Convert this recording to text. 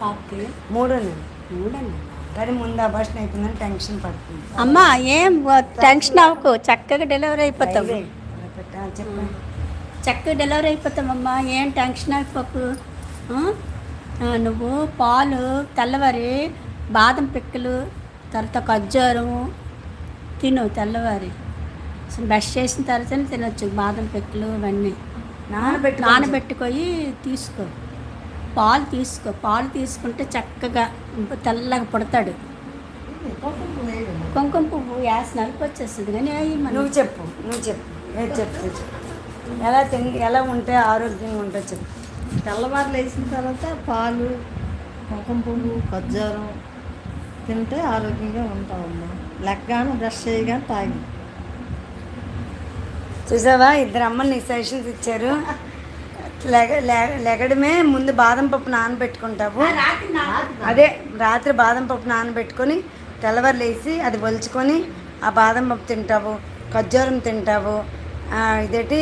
పాపకి మూడోనండి. మూడన్నా. కానీ ముందు అబార్షన్ అయిపోయిందని టెన్షన్ పడుతుంది. అమ్మా ఏం టెన్షన్ అవ్వకు, చక్కగా డెలివరీ అయిపోతావు. చెప్పండి. చక్కగా డెలివరీ అయిపోతామమ్మా, ఏం టెన్షన్ అయిపోకు. ఆ? నువ్వు పాలు తెల్లవారి బాదం పిక్కలు తర్వాత ఖర్జూరం తిను తెల్లవారి. బ్రష్ చేసిన తర్వాతనే తినొచ్చు బాదం పిక్కలు ఇవన్నీ. నానబెట్టుకొని తీసుకో, పాలు తీసుకో. పాలు తీసుకుంటే చక్కగా తెల్లగా పుడతాడు. కుంకుమ పువ్వు యాస నలుపు వచ్చేస్తుంది. కానీ నువ్వు చెప్పు ఏది చెప్పు ఎలా ఉంటే ఆరోగ్యంగా ఉంటే చెప్పు. తెల్లవారులు వేసిన తర్వాత పాలు, కుంకుమ పువ్వు, ఖర్జూరం తింటే ఆరోగ్యంగా ఉంటామమ్మా. లెగ్గాను బ్రష్ చేయగానే తాగి. చూసావా, ఇద్దరు అమ్మలు నీ సజెషన్స్ ఇచ్చారు. లెగడమే ముందు బాదం పప్పు నానబెట్టుకుంటావు. అదే రాత్రి బాదం పప్పు నానబెట్టుకొని తెల్లవారు లేసి అది ఒలుచుకొని ఆ బాదం పప్పు తింటావు, ఖర్జూరం తింటావు, ఇదేంటి